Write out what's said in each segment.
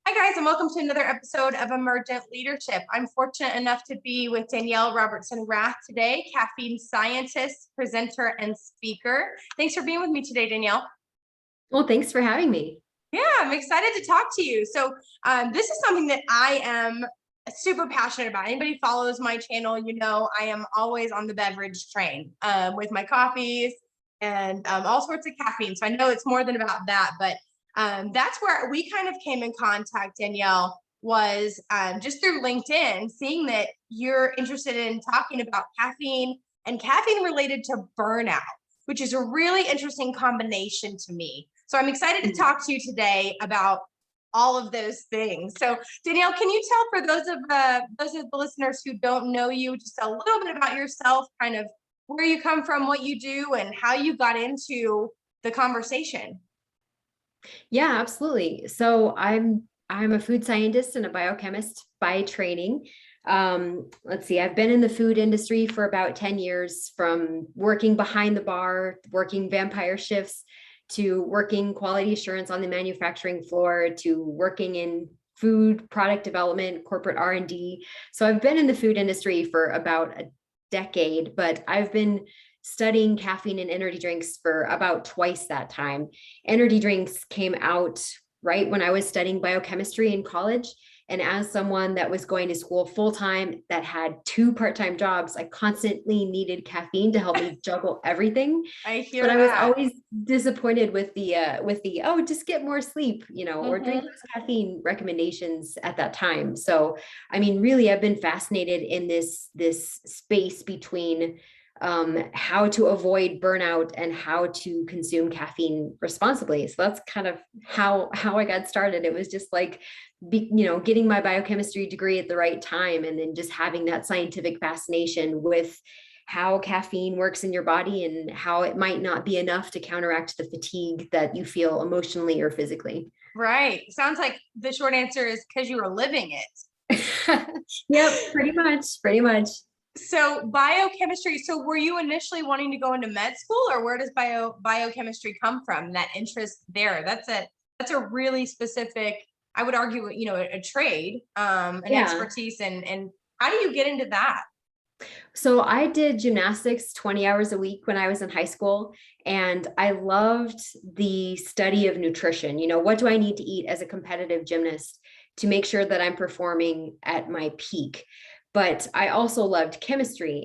Hi, guys, and welcome to another episode of Emergent Leadership. I'm fortunate enough to be with Danielle Robertson Rath today, caffeine scientist, presenter, and speaker. Thanks for being with me today, Danielle. Well, thanks for having me. Yeah, I'm excited to talk to you. So this is something that I am super passionate about. Anybody follows my channel, you know I am always on the beverage train with my coffees and all sorts of caffeine. So I know it's more than about that, but that's where we kind of came in contact, Danielle, was just through LinkedIn, seeing that you're interested in talking about caffeine and caffeine related to burnout, which is a really interesting combination to me. So I'm excited to talk to you today about all of those things. So Danielle, can you tell for those of the listeners who don't know you, just a little bit about yourself, kind of where you come from, what you do, and how you got into the conversation? Yeah, absolutely. So I'm a food scientist and a biochemist by training. Let's see, I've been in the food industry for about 10 years, from working behind the bar, working vampire shifts, to working quality assurance on the manufacturing floor, to working in food product development, corporate R&D. So I've been in the food industry for about a decade, but I've been studying caffeine and energy drinks for about twice that time. Energy drinks came out right when I was studying biochemistry in college. And as someone that was going to school full time, that had two part-time jobs, I constantly needed caffeine to help me juggle everything. I hear But I was that. always disappointed with the oh, just get more sleep, or drink Mm-hmm. less caffeine recommendations at that time. So I mean, really, I've been fascinated in this space between how to avoid burnout and how to consume caffeine responsibly. So that's kind of how I got started. It was just like, getting my biochemistry degree at the right time, and then just having that scientific fascination with how caffeine works in your body and how it might not be enough to counteract the fatigue that you feel emotionally or physically. Right. Sounds like the short answer is because you were living it. Yep, pretty much. So biochemistry. So were you initially wanting to go into med school, or where does biochemistry come from? That interest there. That's a really specific, I would argue, a trade, an Yeah. expertise, and how do you get into that? So I did gymnastics 20 hours a week when I was in high school, and I loved the study of nutrition. What do I need to eat as a competitive gymnast to make sure that I'm performing at my peak? But I also loved chemistry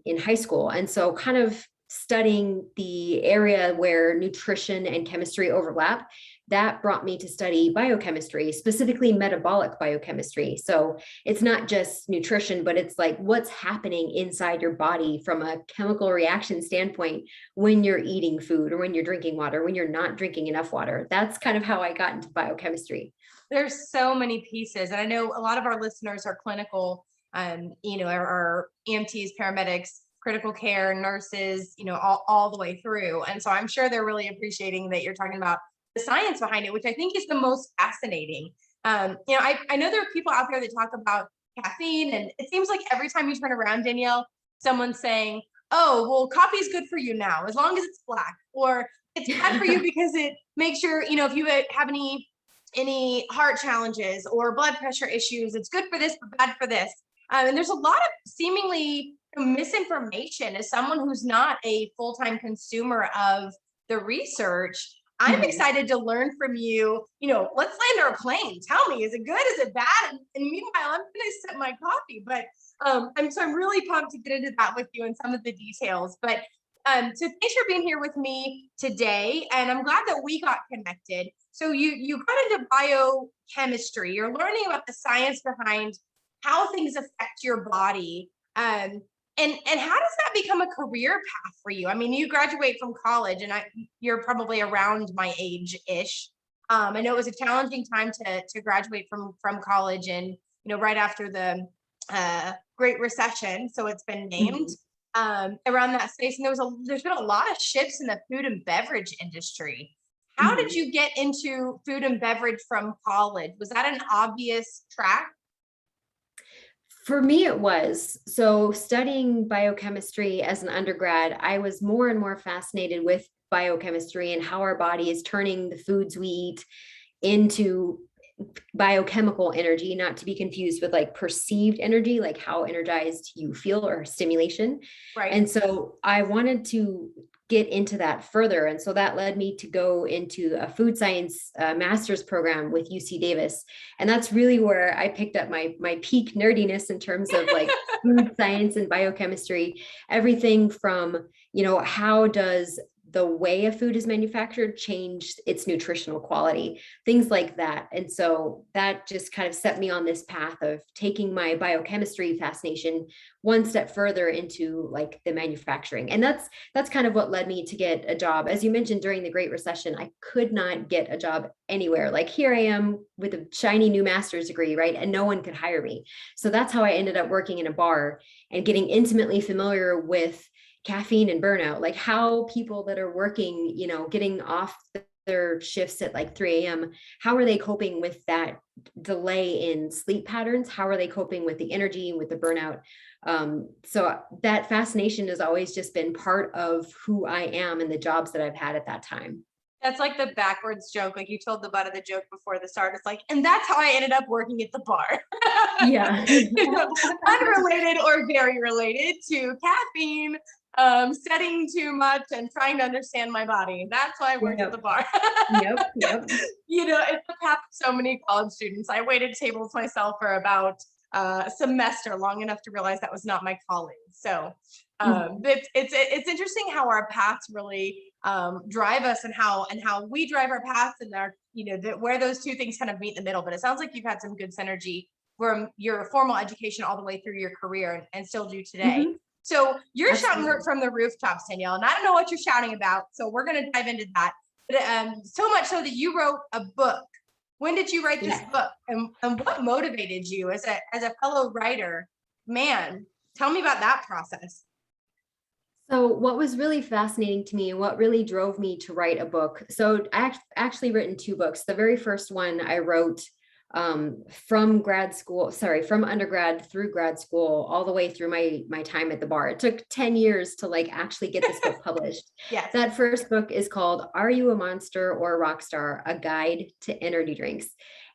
in high school. And so kind of studying the area where nutrition and chemistry overlap, that brought me to study biochemistry, specifically metabolic biochemistry. So it's not just nutrition, but it's like what's happening inside your body from a chemical reaction standpoint when you're eating food or when you're drinking water, when you're not drinking enough water. That's kind of how I got into biochemistry. There's so many pieces, and I know a lot of our listeners are clinical, our EMTs, paramedics, critical care nurses, all the way through. And so I'm sure they're really appreciating that you're talking about the science behind it, which I think is the most fascinating. I know there are people out there that talk about caffeine, and it seems like every time you turn around, Danielle, someone's saying, oh, well, coffee's good for you now, as long as it's black, or it's bad for you because it makes your, if you have any heart challenges or blood pressure issues, it's good for this, but bad for this. And there's a lot of seemingly misinformation. As someone who's not a full-time consumer of the research, I'm Mhm. excited to learn from you. Let's land our plane. Tell me, is it good? Is it bad? And meanwhile, I'm going to sip my coffee. But I'm really pumped to get into that with you and some of the details. But so thanks for being here with me today, and I'm glad that we got connected. So you got into biochemistry. You're learning about the science behind how things affect your body. And how does that become a career path for you? I mean, you graduate from college, and you're probably around my age-ish. I know it was a challenging time to graduate from college, and right after the Great Recession, so it's been named Mhm. around that space. And there's been a lot of shifts in the food and beverage industry. How did Mhm. you get into food and beverage from college? Was that an obvious track? For me, it was. So, studying biochemistry as an undergrad, I was more and more fascinated with biochemistry and how our body is turning the foods we eat into biochemical energy, not to be confused with like perceived energy, like how energized you feel or stimulation. Right. And so I wanted to get into that further. And so that led me to go into a food science master's program with UC Davis. And that's really where I picked up my peak nerdiness in terms of like food science and biochemistry, everything from, how does the way a food is manufactured change its nutritional quality, things like that. And so that just kind of set me on this path of taking my biochemistry fascination one step further into like the manufacturing. And that's kind of what led me to get a job. As you mentioned, during the Great Recession, I could not get a job anywhere. Like here I am with a shiny new master's degree, right? And no one could hire me. So that's how I ended up working in a bar and getting intimately familiar with caffeine and burnout, like how people that are working, getting off their shifts at like 3 a.m., how are they coping with that delay in sleep patterns? How are they coping with the energy, with the burnout? So that fascination has always just been part of who I am and the jobs that I've had at that time. That's like the backwards joke. Like you told the butt of the joke before the start. It's like, and that's how I ended up working at the bar. Yeah. Unrelated or very related to caffeine, studying too much and trying to understand my body. That's why I worked at the bar. Yep. It's the path of so many college students. I waited tables myself for about a semester, long enough to realize that was not my calling. So it's interesting how our paths really drive us, and how we drive our paths, and our where those two things kind of meet in the middle. But it sounds like you've had some good synergy from your formal education all the way through your career, and still do today. So you're shouting from the rooftops, Danielle, and I don't know what you're shouting about. So we're going to dive into that. But so much so that you wrote a book. When did you write this book, and what motivated you as a fellow writer? Man, tell me about that process. So what was really fascinating to me and what really drove me to write a book. So I've actually written 2 books. The very first one I wrote from undergrad through grad school, all the way through my time at the bar. It took 10 years to like actually get this book published. Yes. That first book is called Are You a Monster or a Rock Star? A Guide to Energy Drinks.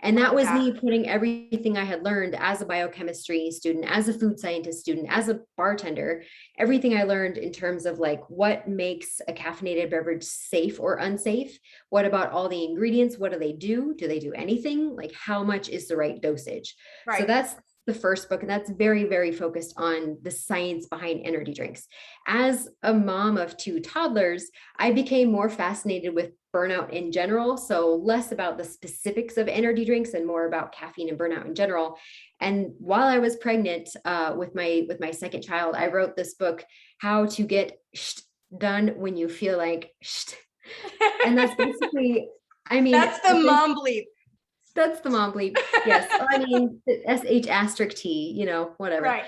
And that was me putting everything I had learned as a biochemistry student, as a food scientist student, as a bartender, everything I learned in terms of like what makes a caffeinated beverage safe or unsafe. What about all the ingredients? What do they do? Do they do anything? Like how much is the right dosage? Right. So that's the first book, and that's very, very focused on the science behind energy drinks. As a mom of 2 toddlers, I became more fascinated with burnout in general. So less about the specifics of energy drinks and more about caffeine and burnout in general. And while I was pregnant with my second child, I wrote this book, How to Get Done When You Feel Like And that's basically, that's the mom bleep. That's the mom bleep. Yes. SH*T, whatever. Right.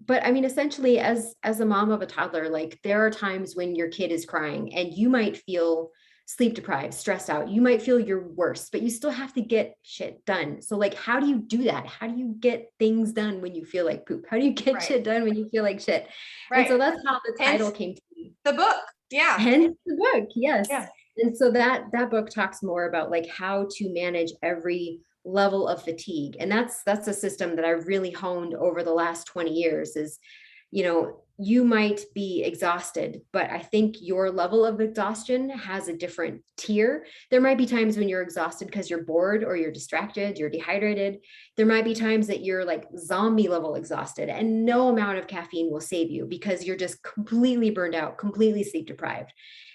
But essentially as a mom of a toddler, like there are times when your kid is crying and you might feel sleep deprived, stressed out. You might feel your worst, but you still have to get shit done. So like, how do you do that? How do you get things done when you feel like poop? How do you get shit done when you feel like shit? Right. And so that's how the title came to me. The book. Yeah. Hence the book. Yes. Yeah. And so that book talks more about like how to manage every level of fatigue. And that's a system that I've really honed over the last 20 years is, you might be exhausted, but I think your level of exhaustion has a different tier. There might be times when you're exhausted because you're bored or you're distracted, you're dehydrated. There might be times that you're like zombie level exhausted, and no amount of caffeine will save you because you're just completely burned out, completely sleep deprived.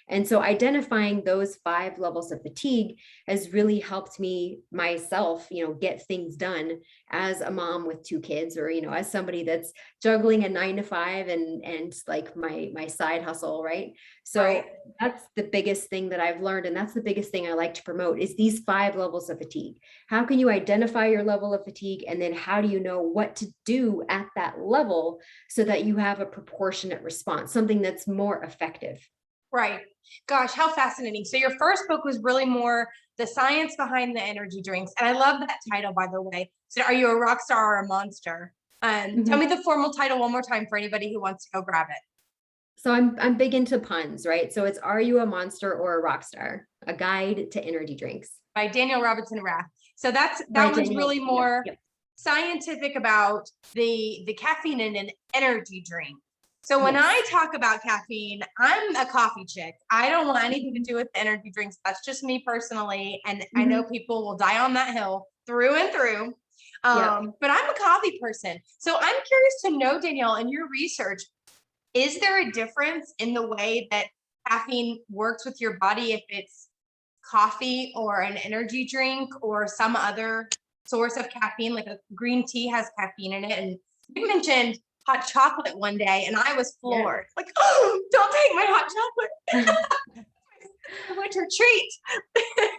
And so identifying those 5 levels of fatigue has really helped me myself, get things done as a mom with 2 kids, or, as somebody that's juggling a 9 to 5 and like my side hustle. Right. So that's the biggest thing that I've learned. And that's the biggest thing I like to promote is these 5 levels of fatigue. How can you identify your level of fatigue? And then how do you know what to do at that level so that you have a proportionate response, something that's more effective? Right. Gosh, how fascinating. So your first book was really more the science behind the energy drinks. And I love that title, by the way. So are you a rock star or a monster? Tell me the formal title one more time for anybody who wants to go grab it. So I'm big into puns, right? So it's Are You a Monster or a Rock Star? A Guide to Energy Drinks. By Danielle Robertson Rath. So that Right, one's Danielle. really Yep, more yep. scientific about the caffeine in an energy drink. So when Yes. I talk about caffeine, I'm a coffee chick. I don't want anything to do with energy drinks. That's just me personally. And I know people will die on that hill through and through. Yep. But I'm a coffee person. So I'm curious to know, Danielle, in your research, is there a difference in the way that caffeine works with your body if it's coffee or an energy drink or some other source of caffeine? Like a green tea has caffeine in it. And you mentioned hot chocolate one day, and I was Yeah. floored. Like, oh, don't take my hot chocolate. Winter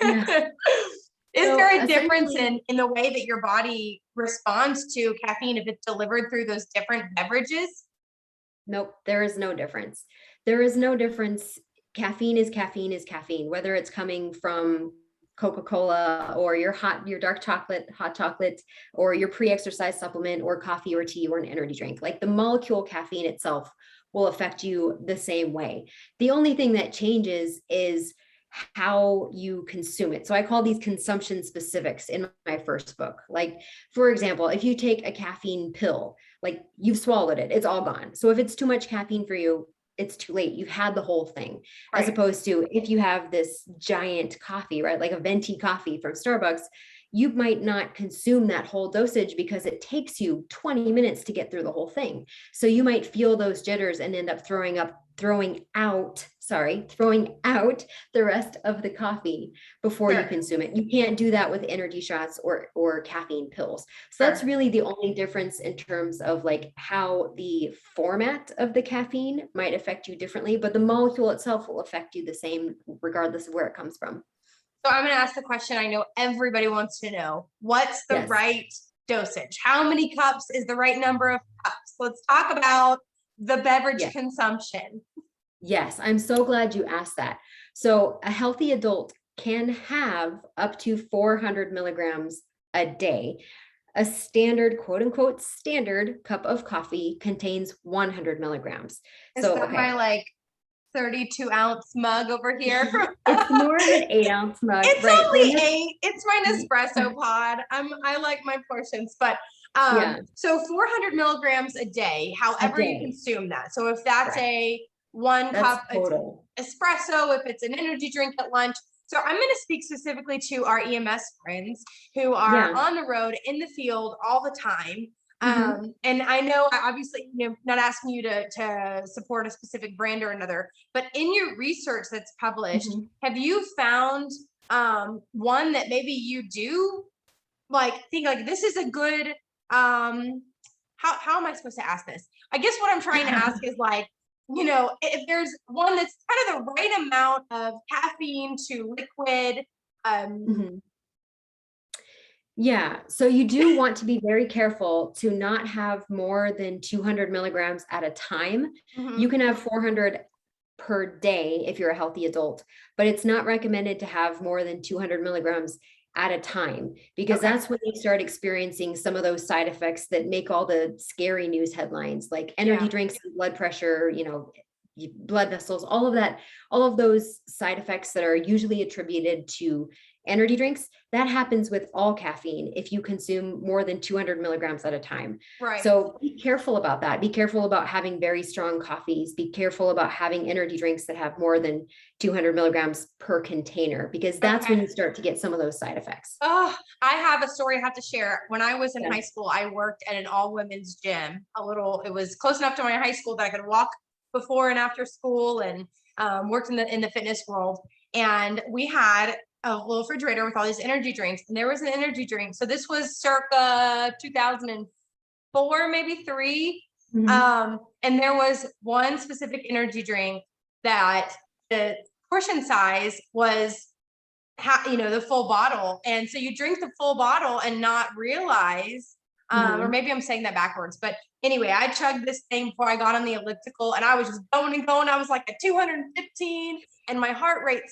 Yeah. treat. Is So there a difference essentially, in the way that your body responds to caffeine if it's delivered through those different beverages? nope, there is no difference. There is no difference. Caffeine is caffeine is caffeine, whether it's coming from Coca-Cola or your dark chocolate, hot chocolate, or your pre-exercise supplement or coffee or tea or an energy drink. Like the molecule caffeine itself will affect you the same way. The only thing that changes is how you consume it. So I call these consumption specifics in my first book. Like, for example, if you take a caffeine pill, like you've swallowed it, it's all gone. So if it's too much caffeine for you, it's too late. You've had the whole thing. As Right. opposed to if you have this giant coffee, right? Like a venti coffee from Starbucks, you might not consume that whole dosage because it takes you 20 minutes to get through the whole thing. So you might feel those jitters and end up throwing out the rest of the coffee before you Sure. consume it. You can't do that with energy shots or caffeine pills. So that's Sure. really the only difference in terms of like how the format of the caffeine might affect you differently, but the molecule itself will affect you the same regardless of where it comes from. So I'm going to ask the question I know everybody wants to know. What's the Yes. right dosage? How many cups is the right number of cups? Let's talk about the beverage Yes. consumption. Yes, I'm so glad you asked that. So a healthy adult can have up to 400 milligrams a day. A standard, quote unquote, standard cup of coffee contains 100 milligrams. Is So, that my okay. like 32-ounce mug over here? It's more of an 8-ounce mug, It's right? only 8. It's my Nespresso pod. I like my portions, but Yeah, so 400 milligrams a day, a however you day. consume that. So if that's Correct. a 1 That's cup total. espresso, if it's an energy drink at lunch. So I'm going to speak specifically to our EMS friends who are Yeah. on the road in the field all the time. Mm-hmm. And I know, obviously, not asking you to support a specific brand or another, but in your research that's published, Mm-hmm. have you found one that maybe you do like think like this is a good how am I supposed to ask this? I guess what I'm trying to ask is like, if there's one that's kind of the right amount of caffeine to liquid. Mm-hmm. Yeah, so you do want to be very careful to not have more than 200 milligrams at a time. You Mhm. can have 400 per day if you're a healthy adult, but it's not recommended to have more than 200 milligrams at a time because Okay. that's when you start experiencing some of those side effects that make all the scary news headlines, like energy Yeah. drinks, blood pressure, blood vessels, all of that, all of those side effects that are usually attributed to energy drinks. That happens with all caffeine if you consume more than 200 milligrams at a time. Right. So be careful about that. Be careful about having very strong coffees. Be careful about having energy drinks that have more than 200 milligrams per container, because that's when Okay. you start to get some of those side effects. Oh, I have a story I have to share. When I was in Yeah. high school, I worked at an all women's gym. It was close enough to my high school that I could walk before and after school, and worked in the fitness world. And we had a little refrigerator with all these energy drinks, and there was an energy drink. So this was circa 2004, maybe 3. Mhm. And there was one specific energy drink that the portion size was the full bottle. And so you drink the full bottle and not realize, or Mhm. maybe I'm saying that backwards, but anyway, I chugged this thing before I got on the elliptical and I was just going and going. I was like at 215 and my heart rate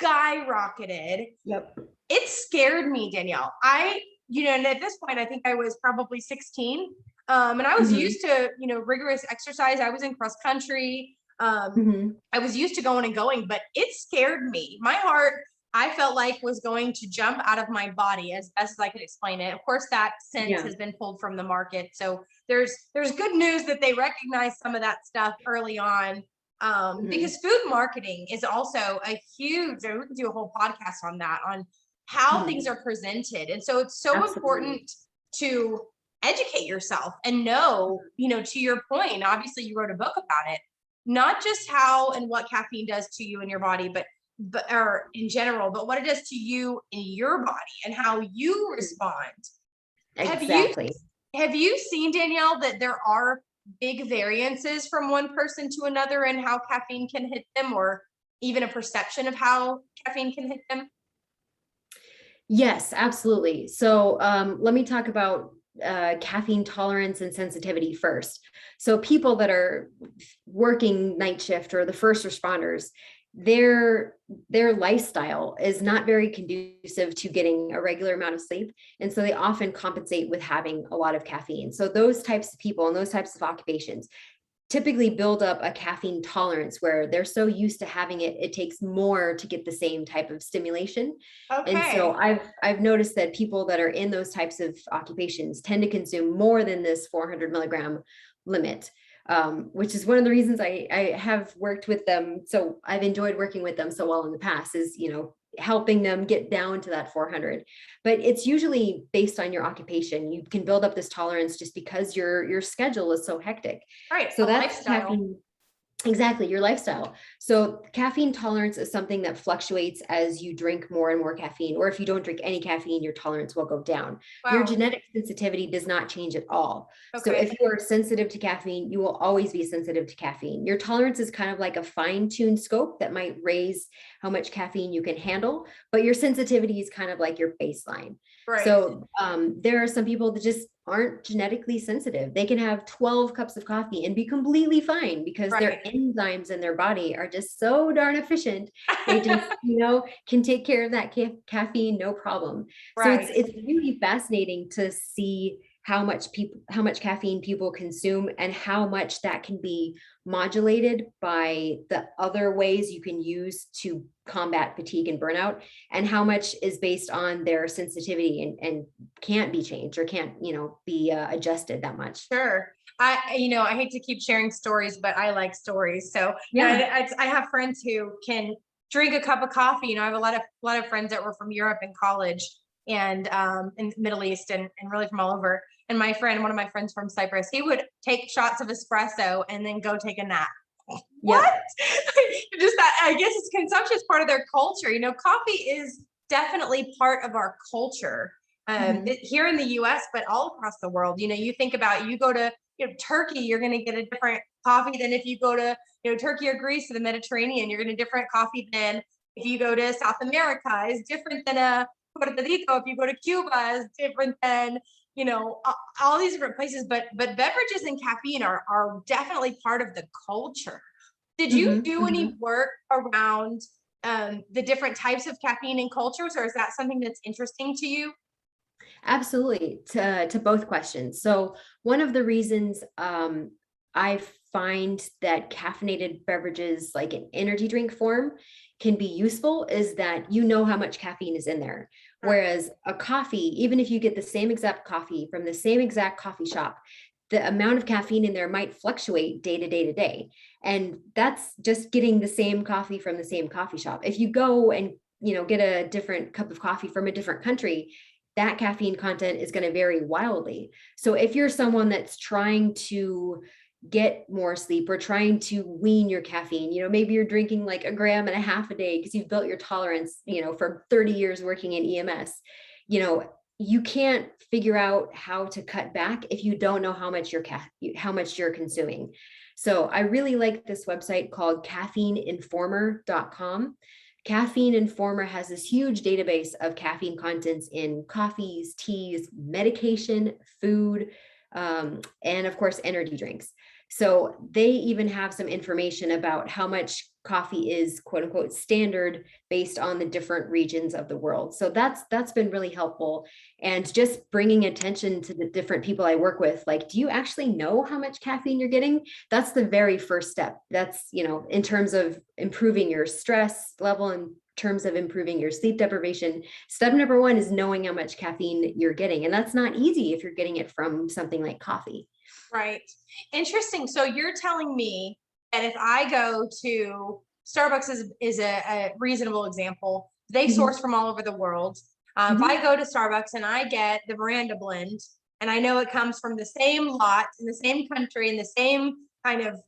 skyrocketed. Yep. It scared me, Danielle. And at this point, I think I was probably 16. And I was Mhm. used to, rigorous exercise. I was in cross country. Mhm. I was used to going and going, but it scared me. My heart I felt like was going to jump out of my body as best as I could explain it. Of course, that sense Yeah. has been pulled from the market. So there's good news that they recognize some of that stuff early on. Mhm. Because food marketing is also a huge, we could do a whole podcast on that, on how things Mhm. are presented. And so it's so Absolutely. important to educate yourself and know, to your point, obviously you wrote a book about it, not just how and what caffeine does to you and your body, but or in general, but what it does to you in your body and how you respond. Have you Exactly. have you seen, Danielle, that there are big variances from one person to another and how caffeine can hit them, or even a perception of how caffeine can hit them? Yes, absolutely. So let me talk about caffeine tolerance and sensitivity first. So people that are working night shift or the first responders, their lifestyle is not very conducive to getting a regular amount of sleep, and so they often compensate with having a lot of caffeine. So those types of people and those types of occupations typically build up a caffeine tolerance where they're so used to having it, it takes more to get the same type of stimulation. And so Okay. I've noticed that people that are in those types of occupations tend to consume more than this 400 milligram limit, which is one of the reasons I have worked with them. So I've enjoyed working with them so well in the past, is, helping them get down to that 400. But it's usually based on your occupation. You can build up this tolerance just because your schedule is so hectic. Right. So A that's lifestyle. caffeine. Exactly, your lifestyle. So caffeine tolerance is something that fluctuates as you drink more and more caffeine, or if you don't drink any caffeine, your tolerance will go down. Your Wow. genetic sensitivity does not change at all. So Okay. if you are sensitive to caffeine, you will always be sensitive to caffeine. Your tolerance is kind of like a fine-tuned scope that might raise how much caffeine you can handle, but your sensitivity is kind of like your baseline. Right. So there are some people that just aren't genetically sensitive. They can have 12 cups of coffee and be completely fine because their Right. enzymes in their body are just so darn efficient. They just, can take care of that caffeine, no problem. So it's Right. it's really fascinating to see how much caffeine people consume and how much that can be modulated by the other ways you can use to combat fatigue and burnout, and how much is based on their sensitivity and can't be changed or can't, be adjusted that much. Sure. I hate to keep sharing stories, but I like stories. So, Yeah. I have friends who can drink a cup of coffee. I have a lot of friends that were from Europe in college and in the Middle East and really from all over. And one of my friends from Cyprus, he would take shots of espresso and then go take a nap. What? Yep. Just that, I guess it's consumption is part of their culture. Coffee is definitely part of our culture, Mhm. here in the US, but all across the world. You think about, you go to Turkey, you're going to get a different coffee than if you go to Turkey or Greece or the Mediterranean. You're going to different coffee than if you go to South America. Is different than a Puerto Rico. If you go to Cuba, is different than all these different places. But beverages and caffeine are definitely part of the culture. Did you Mhm. do any Mhm. work around the different types of caffeine in cultures, or is that something that's interesting to you? Absolutely, to both questions. So one of the reasons I find that caffeinated beverages like an energy drink form can be useful is that you know how much caffeine is in there. Right. Whereas a coffee, even if you get the same exact coffee from the same exact coffee shop, the amount of caffeine in there might fluctuate day to day to day. And that's just getting the same coffee from the same coffee shop. If you go and get a different cup of coffee from a different country, that caffeine content is going to vary wildly. So if you're someone that's trying to get more sleep or trying to wean your caffeine, maybe you're drinking like a gram and a half a day because you've built your tolerance, for 30 years working in EMS, you can't figure out how to cut back if you don't know how much you're consuming. So I really like this website called caffeineinformer.com. Caffeine Informer has this huge database of caffeine contents in coffees, teas, medication, food, and of course, energy drinks. So they even have some information about how much coffee is quote unquote standard based on the different regions of the world. So that's been really helpful. And just bringing attention to the different people I work with, like, do you actually know how much caffeine you're getting? That's the very first step. That's, in terms of improving your stress level and terms of improving your sleep deprivation, step number one is knowing how much caffeine you're getting. And that's not easy if you're getting it from something like coffee. Right. Interesting. So you're telling me that if I go to Starbucks is a reasonable example. They source from all over the world. If I go to Starbucks and I get the Miranda blend, and I know it comes from the same lot in the same country in the same kind of,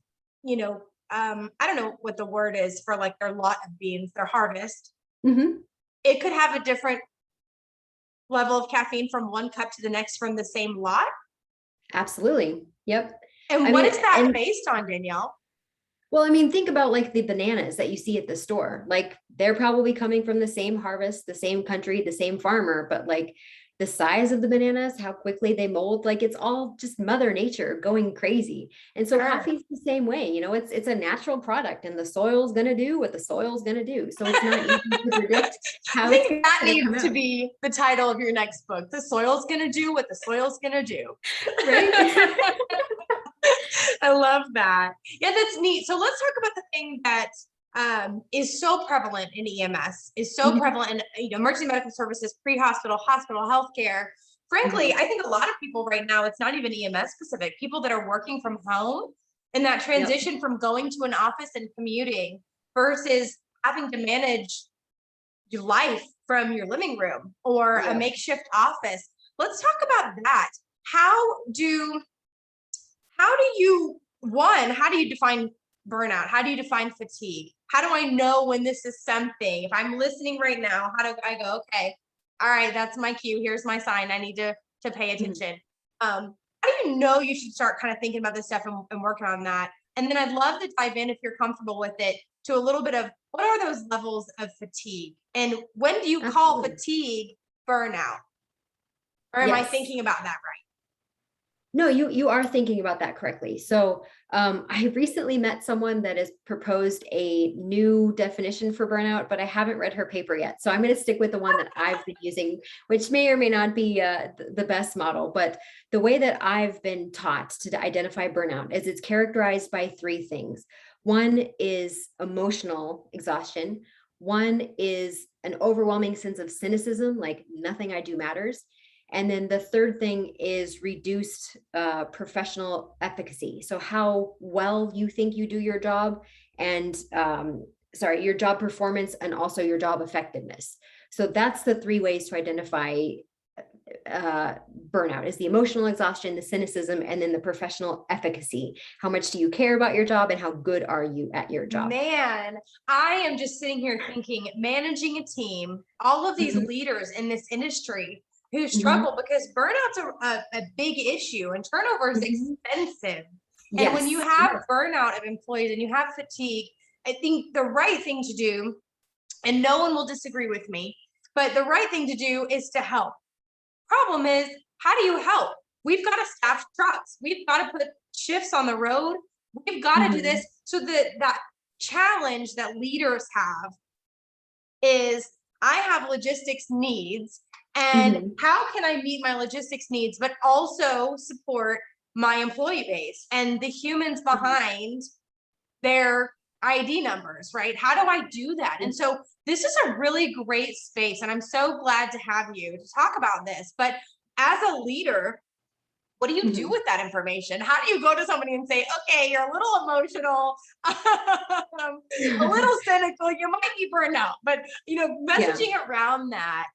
I don't know what the word is for like their lot of beans, their harvest. It could have a different level of caffeine from one cup to the next from the same lot. Absolutely. Yep. And what is that based on, Danielle? Well, I mean, think about like the bananas that you see at the store. Like they're probably coming from the same harvest, the same country, the same farmer, but like the size of the bananas, how quickly they mold, like it's all just Mother Nature going crazy. And so coffee's the same way, it's a natural product and the soil's going to do what the soil's going to do. So it's not easy to predict how I think that needs to be the title of your next book. The soil's going to do what the soil's going to do. Right? I love that. Yeah, that's neat. So let's talk about the thing that is so prevalent in EMS, is so prevalent in emergency medical services, pre-hospital, hospital, healthcare. Frankly, I think a lot of people right now, it's not even EMS specific, people that are working from home and that transition from going to an office and commuting versus having to manage your life from your living room or a makeshift office. Let's talk about that. How do you define burnout? How do you define fatigue? How do I know when this is something? If I'm listening right now, how do I go, okay, all right, that's my cue. Here's my sign. I need to pay attention. How do you know you should start kind of thinking about this stuff and working on that? And then I'd love to dive in, if you're comfortable with it, to a little bit of what are those levels of fatigue? And when do you call fatigue burnout? Or am I thinking about that right? No, you are thinking about that correctly. So I recently met someone that has proposed a new definition for burnout, but I haven't read her paper yet. So I'm going to stick with the one that I've been using, which may or may not be the best model. But the way that I've been taught to identify burnout is it's characterized by three things. One is emotional exhaustion. One is an overwhelming sense of cynicism, like nothing I do matters. And then the third thing is reduced professional efficacy. So how well you think you do your job and your job performance and also your job effectiveness. So that's the three ways to identify burnout is the emotional exhaustion, the cynicism, and then the professional efficacy. How much do you care about your job and how good are you at your job? Man, I am just sitting here thinking, managing a team, all of these leaders in this industry who struggle because burnout's a big issue and turnover is expensive. And when you have burnout of employees and you have fatigue, I think the right thing to do, and no one will disagree with me, but the right thing to do is to help. Problem is, how do you help? We've got to staff trucks. We've got to put shifts on the road. We've got to do this. So that challenge that leaders have is I have logistics needs. And how can I meet my logistics needs, but also support my employee base and the humans behind their ID numbers, right? How do I do that? And so this is a really great space. And I'm so glad to have you to talk about this. But as a leader, what do you do with that information? How do you go to somebody and say, okay, you're a little emotional, a little cynical, you might be burned out, but messaging around that,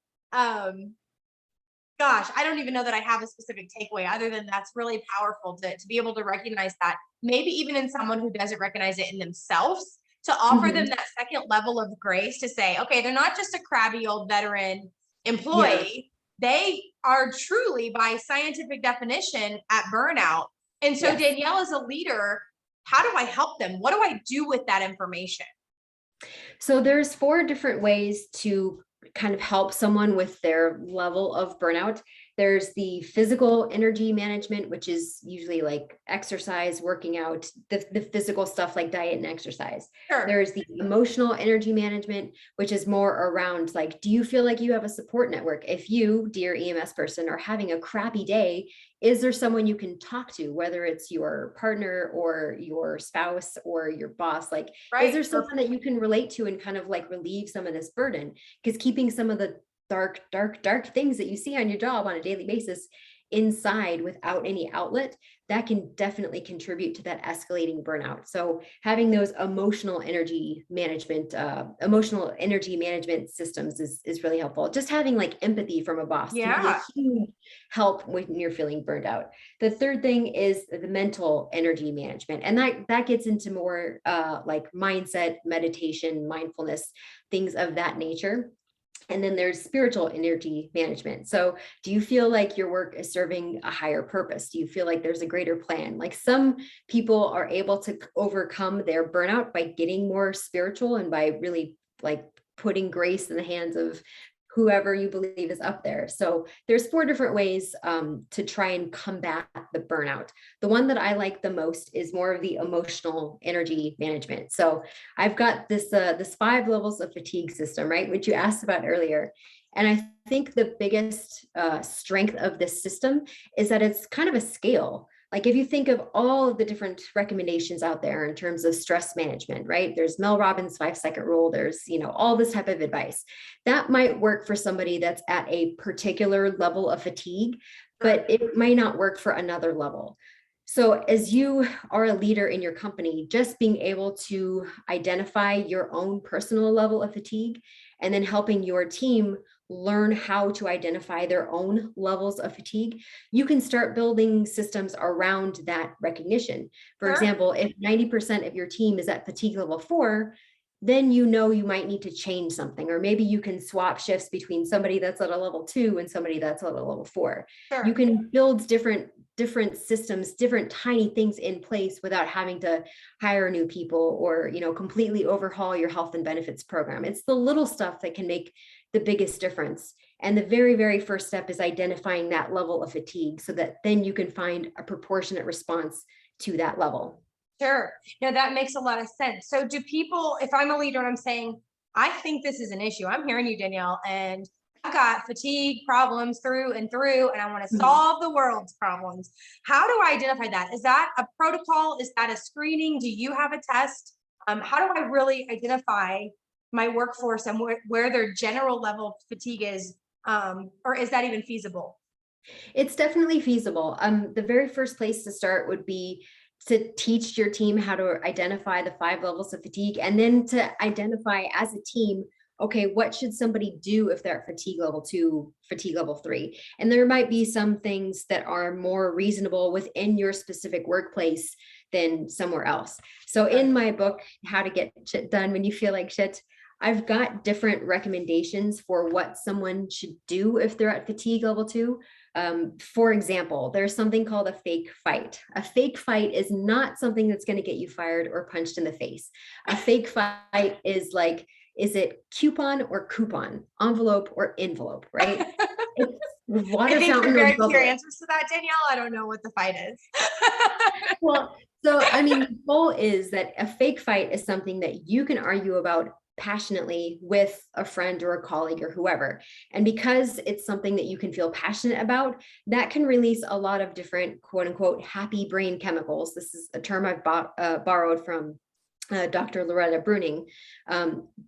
gosh, I don't even know that I have a specific takeaway other than that's really powerful to be able to recognize that, maybe even in someone who doesn't recognize it in themselves, to offer them that second level of grace to say, okay, they're not just a crabby old veteran employee. They are truly, by scientific definition, at burnout. And so Danielle, as a leader, how do I help them? What do I do with that information? So there's 4 different ways to kind of help someone with their level of burnout. There's the physical energy management, which is usually like exercise, working out, the physical stuff like diet and exercise. Sure. There's the emotional energy management, which is more around like, do you feel like you have a support network? If you, dear EMS person, are having a crappy day, is there someone you can talk to, whether it's your partner or your spouse or your boss? Like, is there someone that you can relate to and kind of like relieve some of this burden? Because keeping some of the dark things that you see on your job on a daily basis inside without any outlet, that can definitely contribute to that escalating burnout. So having those emotional energy management systems is really helpful. Just having like empathy from a boss can be a huge help when you're feeling burned out. The third thing is the mental energy management, and that gets into more like mindset, meditation, mindfulness, things of that nature. And then there's spiritual energy management. So do you feel like your work is serving a higher purpose? Do you feel like there's a greater plan? Like some people are able to overcome their burnout by getting more spiritual and by really like putting grace in the hands of whoever you believe is up there. So there's 4 different ways to try and combat the burnout. The one that I like the most is more of the emotional energy management. So I've got this 5 levels of fatigue system, right, which you asked about earlier. And I think the biggest strength of this system is that it's kind of a scale. Like if you think of all of the different recommendations out there in terms of stress management, right? There's Mel Robbins' 5-second rule. There's, all this type of advice that might work for somebody that's at a particular level of fatigue, but it might not work for another level. So as you are a leader in your company, just being able to identify your own personal level of fatigue and then helping your team learn how to identify their own levels of fatigue, you can start building systems around that recognition. For example, if 90% of your team is at fatigue level 4, then you might need to change something, or maybe you can swap shifts between somebody that's at a level 2 and somebody that's at a level 4. You can build different systems, different tiny things in place without having to hire new people or, completely overhaul your health and benefits program. It's the little stuff that can make the biggest difference. And the very, very first step is identifying that level of fatigue so that then you can find a proportionate response to that level. Sure. No, that makes a lot of sense. So do people, if I'm a leader and I'm saying, I think this is an issue, I'm hearing you, Danielle, and I've got fatigue problems through and through, and I want to solve the world's problems. How do I identify that? Is that a protocol? Is that a screening? Do you have a test? How do I really identify my workforce and where their general level of fatigue is? Or is that even feasible? It's definitely feasible. The very first place to start would be to teach your team how to identify the 5 levels of fatigue, and then to identify as a team, okay, what should somebody do if they're at fatigue level 2, fatigue level 3? And there might be some things that are more reasonable within your specific workplace than somewhere else. So in my book, How to Get Shit Done When You Feel Like Shit, I've got different recommendations for what someone should do if they're at fatigue level 2. For example, there's something called a fake fight. A fake fight is not something that's going to get you fired or punched in the face. A fake fight is like, is it coupon or coupon, envelope or envelope, right? It's water I think fountain you're or very bubble. clear answers to that, Danielle. I don't know what the fight is. Well, so I mean, the goal is that a fake fight is something that you can argue about passionately with a friend or a colleague or whoever. And because it's something that you can feel passionate about, that can release a lot of different quote unquote happy brain chemicals. This is a term I've borrowed from Dr. Loretta Bruning.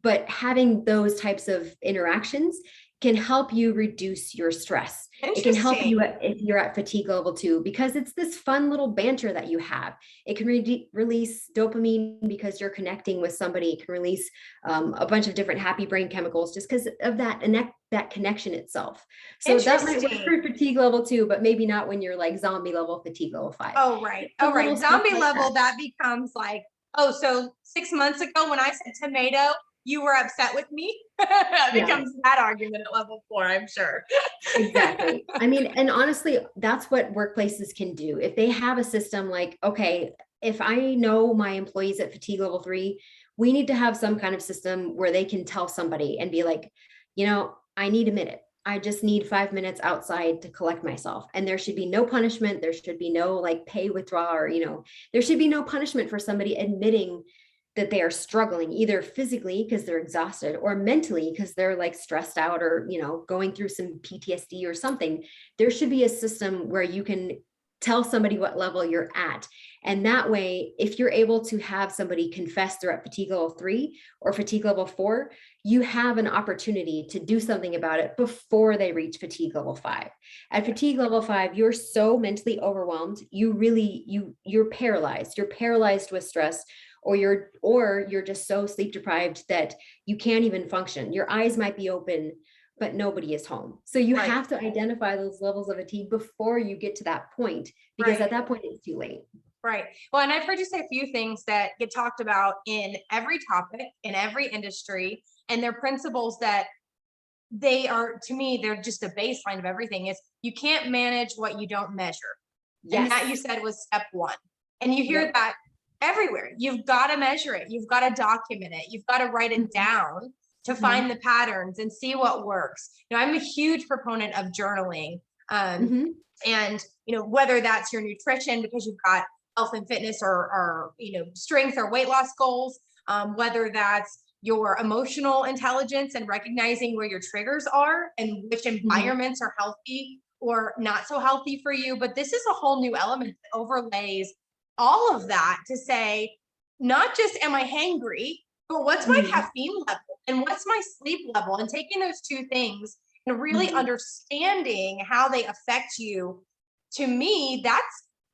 But having those types of interactions can help you reduce your stress. It can help you if you're at fatigue level 2, because it's this fun little banter that you have. It can release dopamine because you're connecting with somebody. It can release a bunch of different happy brain chemicals just because of that connection itself. So that might work for fatigue level 2, but maybe not when you're like zombie level fatigue level 5. Oh, right. Oh, right. Zombie level, that becomes like, oh, so 6 months ago when I said tomato, you were upset with me. It becomes that argument at level 4, I'm sure. Exactly. I mean, and honestly, that's what workplaces can do. If they have a system like, okay, if I know my employees at fatigue level 3, we need to have some kind of system where they can tell somebody and be like, I need a minute. I just need 5 minutes outside to collect myself. And there should be no punishment. There should be no like pay withdrawal, or, there should be no punishment for somebody admitting that they are struggling, either physically because they're exhausted, or mentally because they're like stressed out, or, going through some PTSD or something. There should be a system where you can tell somebody what level you're at. And that way, if you're able to have somebody confess they're at fatigue level 3 or fatigue level 4, you have an opportunity to do something about it before they reach fatigue level 5. At fatigue level 5, you're so mentally overwhelmed. You're paralyzed. You're paralyzed with stress, or you're just so sleep deprived that you can't even function. Your eyes might be open, but nobody is home. So you have to identify those levels of fatigue before you get to that point, because at that point it's too late. Right. Well, and I've heard you say a few things that get talked about in every topic, in every industry, and they're principles that to me, they're just the baseline of everything. Is you can't manage what you don't measure. Yes. And that, you said, was step 1. And you hear that everywhere. You've got to measure it. You've got to document it. You've got to write it down to find the patterns and see what works. I'm a huge proponent of journaling. And, whether that's your nutrition, because you've got health and fitness or strength or weight loss goals, whether that's your emotional intelligence and recognizing where your triggers are and which environments are healthy or not so healthy for you. But this is a whole new element that overlays all of that to say, not just am I hangry, but what's my caffeine level and what's my sleep level, and taking those two things and really understanding how they affect you. To me,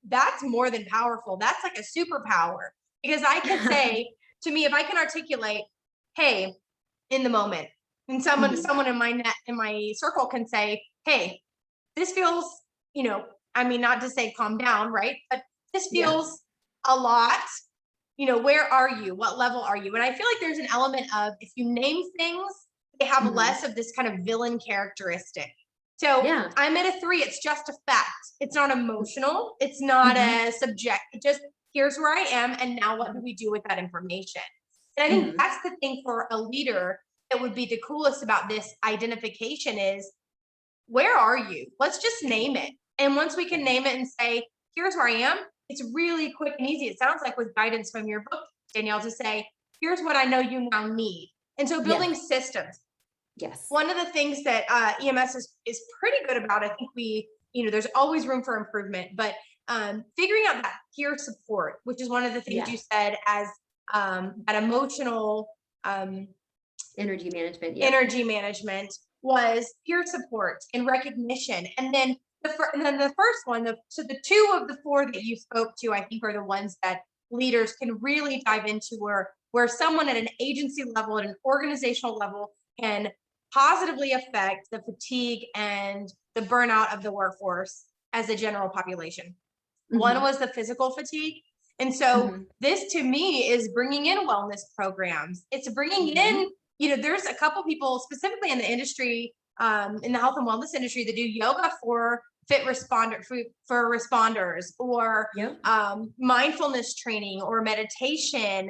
that's more than powerful. That's like a superpower, because I can say, to me, if I can articulate, hey, in the moment, and someone in my circle can say, hey, this feels, not to say calm down, right? But this feels a lot. Where are you? What level are you? And I feel like there's an element of, if you name things, they have less of this kind of villain characteristic. So I'm at a 3. It's just a fact. It's not emotional. It's not a subject. Just here's where I am. And now what do we do with that information? And I think that's the thing for a leader that would be the coolest about this identification is, where are you? Let's just name it. And once we can name it and say, here's where I am, it's really quick and easy. It sounds like, with guidance from your book, Danielle, to say, here's what I know you now need. And so building systems. Yes. One of the things that EMS is pretty good about, I think there's always room for improvement, but figuring out that peer support, which is one of the things you said as that emotional energy management. Energy management was peer support and recognition. And then the first one, so the 2 of the 4 that you spoke to, I think, are the ones that leaders can really dive into, where someone at an agency level, at an organizational level, can positively affect the fatigue and the burnout of the workforce as a general population. One was the physical fatigue. And so this, to me, is bringing in wellness programs. It's bringing in, there's a couple people specifically in the industry, in the health and wellness industry, that do yoga for responders, or mindfulness training or meditation.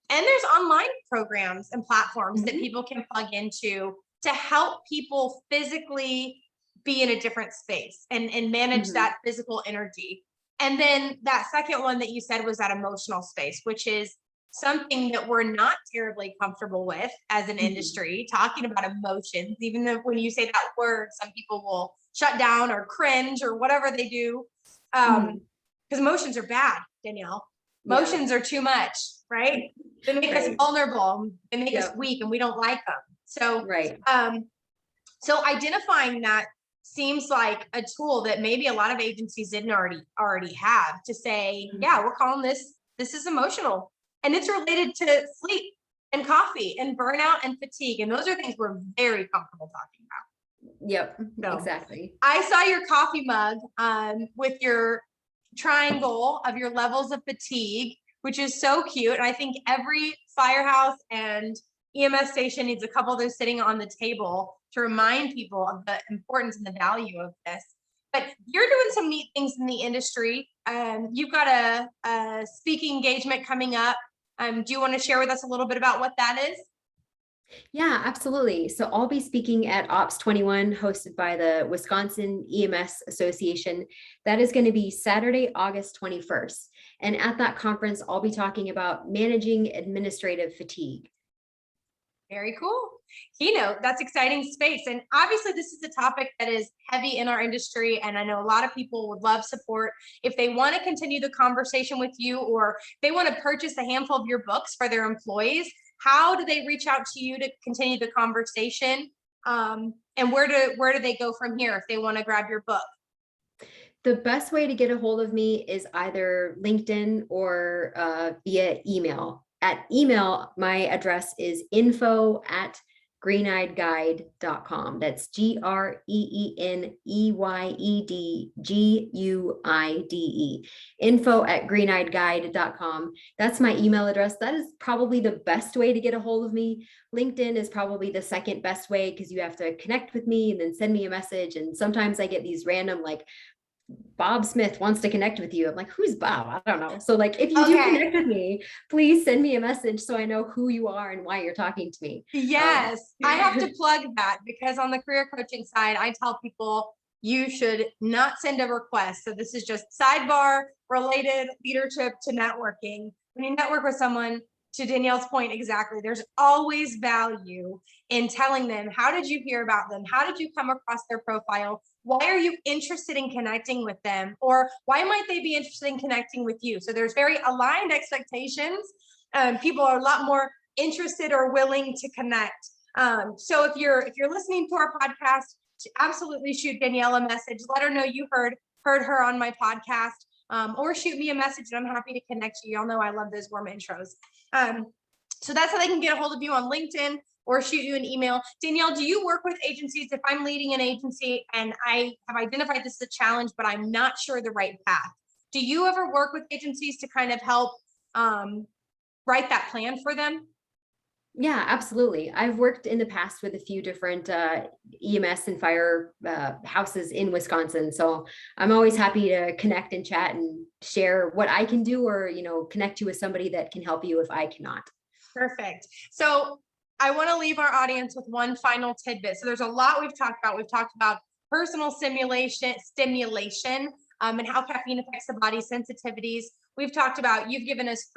And there's online programs and platforms that people can plug into to help people physically be in a different space and manage that physical energy. And then that second one that you said was that emotional space, which is something that we're not terribly comfortable with as an industry, talking about emotions. Even though when you say that word, some people will shut down or cringe or whatever they do. Because emotions are bad, Danielle. Emotions are too much, right? They make us vulnerable. They make us weak, and we don't like them. So, so identifying that seems like a tool that maybe a lot of agencies didn't already have, to say, we're calling this is emotional, and it's related to sleep and coffee and burnout and fatigue. And those are things we're very comfortable talking about. Yep, so, exactly. I saw your coffee mug with your triangle of your levels of fatigue, which is so cute. And I think every firehouse and EMS station needs a couple of those sitting on the table to remind people of the importance and the value of this. But you're doing some neat things in the industry. You've got a speaking engagement coming up. Do you want to share with us a little bit about what that is? Yeah, absolutely. So I'll be speaking at Ops 21, hosted by the Wisconsin EMS Association. That is going to be Saturday, August 21st. And at that conference, I'll be talking about managing administrative fatigue. Very cool. Keynote, that's exciting space. And obviously, this is a topic that is heavy in our industry. And I know a lot of people would love support. If they want to continue the conversation with you, or they want to purchase a handful of your books for their employees, how do they reach out to you to continue the conversation? And where do they go from here if they want to grab your book? The best way to get a hold of me is either LinkedIn or via email. At email, my address is info@greeneyedguide.com. That's GreenEyedGuide, info@greeneyedguide.com. That's my email address. That is probably the best way to get a hold of me. LinkedIn is probably the second best way, because you have to connect with me and then send me a message. And sometimes I get these random, like, Bob Smith wants to connect with you. I'm like, who's Bob? I don't know. So, like, if you do connect with me, please send me a message so I know who you are and why you're talking to me. Yes, I have to plug that, because on the career coaching side, I tell people you should not send a request. So this is just sidebar related leadership to networking. When you network with someone, to Danielle's point, exactly, there's always value in telling them, how did you hear about them? How did you come across their profile? Why are you interested in connecting with them? Or why might they be interested in connecting with you? So there's very aligned expectations. People are a lot more interested or willing to connect. So if you're listening to our podcast, absolutely shoot Danielle a message. Let her know you heard her on my podcast, or shoot me a message, and I'm happy to connect you. Y'all know I love those warm intros. So that's how they can get a hold of you on LinkedIn or shoot you an email. Danielle, do you work with agencies? If I'm leading an agency and I have identified this as a challenge, but I'm not sure the right path, do you ever work with agencies to kind of help write that plan for them? Yeah, absolutely. I've worked in the past with a few different EMS and fire houses in Wisconsin. So I'm always happy to connect and chat and share what I can do, or, connect you with somebody that can help you if I cannot. Perfect. So I want to leave our audience with one final tidbit. So there's a lot we've talked about. We've talked about personal stimulation, and how caffeine affects the body, sensitivities. We've talked about, you've given us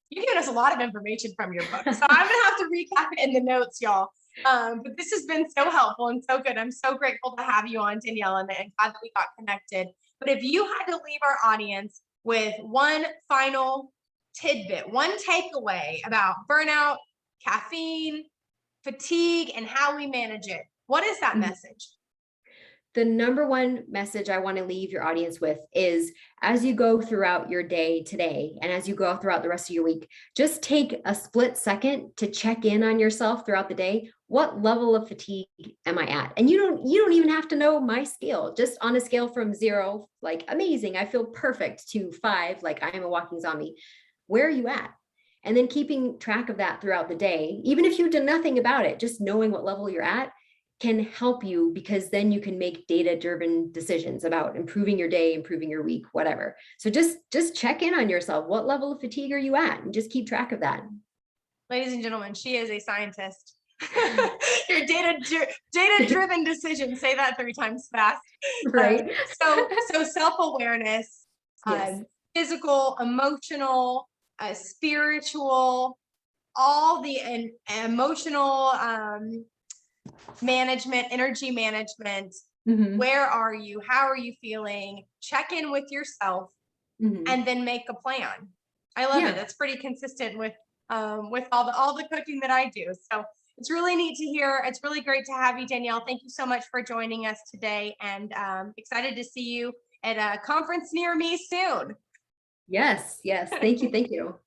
you've given us a lot of information from your book. So I'm going to have to recap it in the notes, y'all. But this has been so helpful and so good. I'm so grateful to have you on, Danielle, and glad that we got connected. But if you had to leave our audience with one final tidbit, one takeaway about burnout, caffeine, fatigue, and how we manage it, what is that message? The number one message I want to leave your audience with is, as you go throughout your day today, and as you go throughout the rest of your week, just take a split second to check in on yourself throughout the day. What level of fatigue am I at? And you don't even have to know my scale. Just on a scale from 0, like amazing, I feel perfect, to 5, like I am a walking zombie. Where are you at? And then keeping track of that throughout the day, even if you did nothing about it, just knowing what level you're at can help you, because then you can make data-driven decisions about improving your day, improving your week, whatever. So just check in on yourself. What level of fatigue are you at? And just keep track of that. Ladies and gentlemen, she is a scientist. Your data-driven decision. Say that 3 times fast. Right. So self-awareness, Yes. Physical, emotional, spiritual, all the emotional management, energy management. Where are you? How are you feeling? Check in with yourself, and then make a plan. I love it. That's pretty consistent with all the cooking that I do. So it's really neat to hear. It's really great to have you, Danielle. Thank you so much for joining us today, and excited to see you at a conference near me soon. Yes. Thank you.